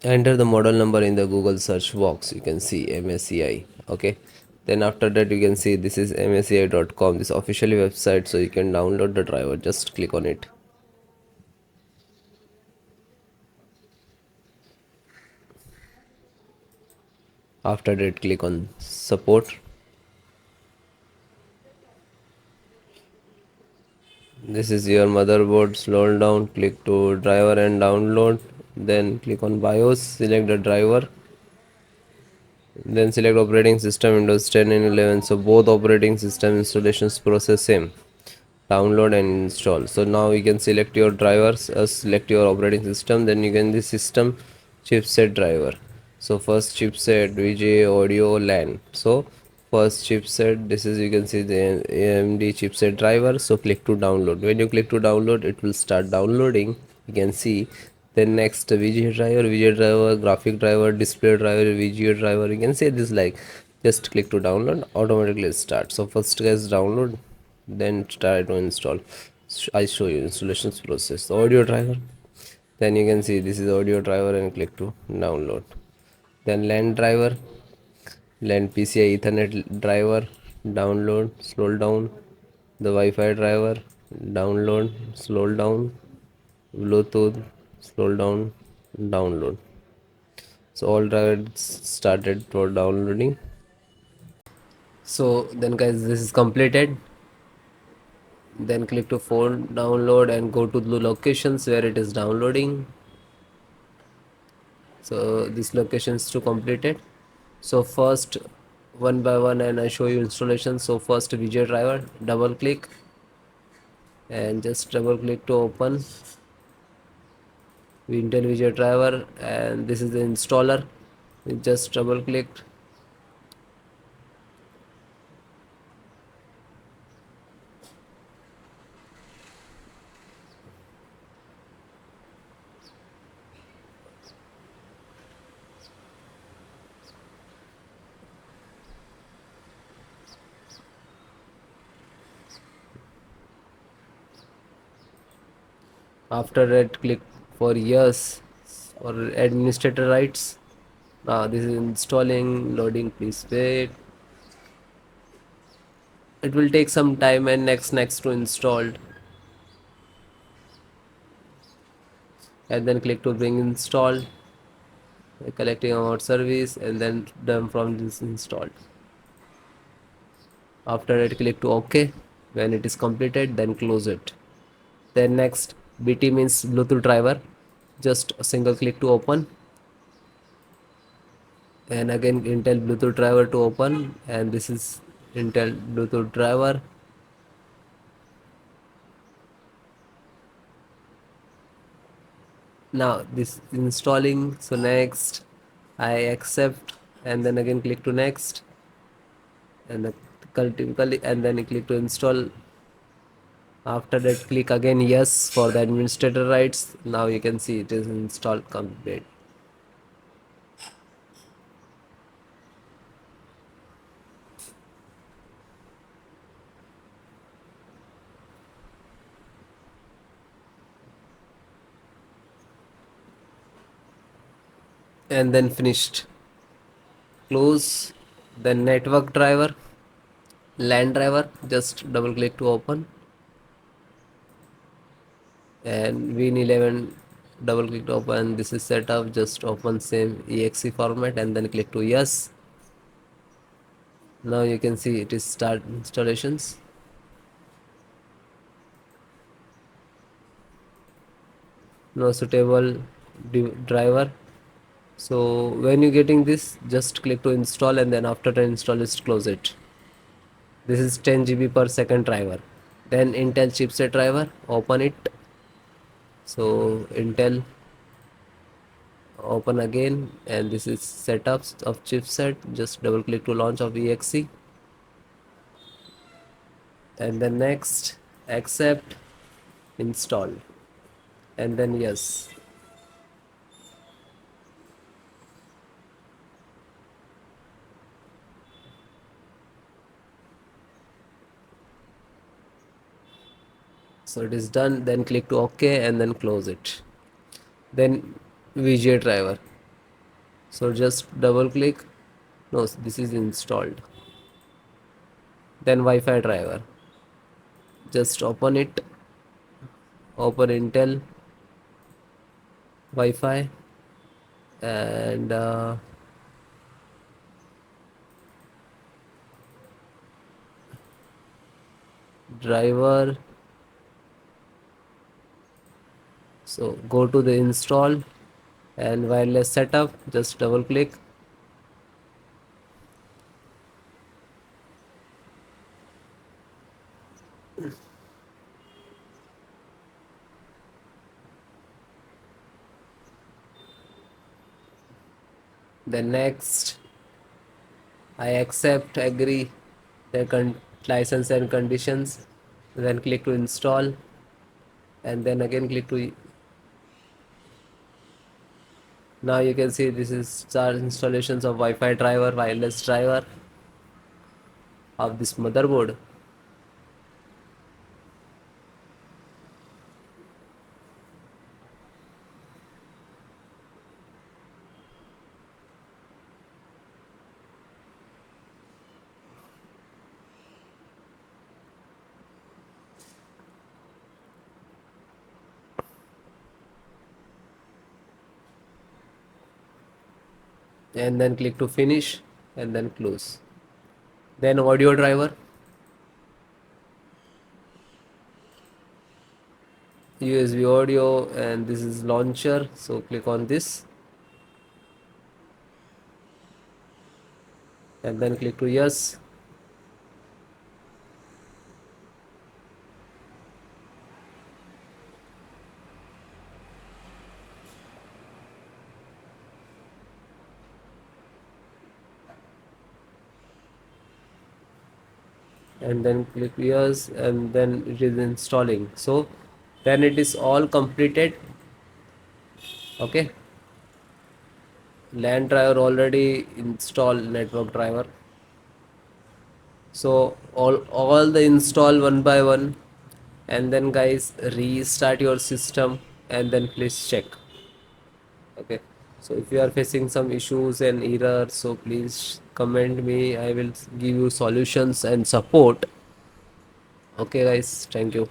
enter the model number in the Google search box. You can see MSI. Okay, then after that you can see this is msi.com, this officially website, so you can download the driver. Just click on it. After that click on support. This is your motherboard. Scroll down, click to driver and download, then click on BIOS, select the driver, then select operating system Windows 10 and 11. So both operating system installations process same, download and install. So now you can select your drivers, select your operating system, then you can the system chipset driver. So first chipset VGA audio LAN. So first chipset, this is, you can see the AMD chipset driver. So click to download. When you click to download, it will start downloading. You can see. Then next VGA driver, graphic driver, display driver, VGA driver. You can say this like, just click to download, automatically start. So first guys download, then try to install. I show you installations process. The audio driver, then you can see this is audio driver and click to download. Then LAN driver, LAN PCI Ethernet driver, download, scroll down. The Wi-Fi driver, download, scroll down. Bluetooth, scroll down, download. So all drivers started for downloading. So then guys, this is completed. Then click to phone download and go to the locations where it is downloading. So this location is to completed. So first, one by one, and I show you installation. So first VJ driver, double click and just double click to open Intel VJ driver, and this is the installer. You just double click. After that click for yes or administrator rights. Now this is installing, loading, please wait. It will take some time, and next to installed, and then click to bring installed, collecting our service, and then done from this installed. After that click to OK. When it is completed, then close it. Then next, BT means Bluetooth driver, just a single click to open, and again Intel Bluetooth driver to open, and this is Intel Bluetooth driver. Now this installing. So next I accept, and then again click to next, and typically, and then click to install. After that click again yes for the administrator rights. Now you can see it is installed complete. And then finished. Close. Then network driver, LAN driver, just double click to open, and Win11, double click to open. This is set up, just open same exe format and then click to yes. Now you can see it is start installations. No suitable driver. So when you getting this, just click to install, and then after the install, just close it. This is 10 GB per second driver. Then Intel chipset driver, open it. So Intel, open again, and this is setups of chipset. Just double click to launch of exe, and then next, accept, install, and then yes. So it is done. Then click to OK and then close it. Then VGA driver. So just double click. No, this is installed. Then Wi-Fi driver. Just open it. Open Intel Wi-Fi and driver. So go to the install and wireless setup. Just double click. Then next, I accept, agree the license and conditions. Then click to install and then again click to. Now you can see this is start installations of Wi-Fi driver, wireless driver of this motherboard. And then click to finish and then close. Then audio driver, USB audio, and this is launcher. So click on this and then click to yes. And then click yes and then it is installing. So then it is all completed. Okay, LAN driver already installed, network driver. So all the install one by one, and then guys restart your system and then please check. Okay, so if you are facing some issues and errors, so please comment me. I will give you solutions and support. Okay guys, thank you.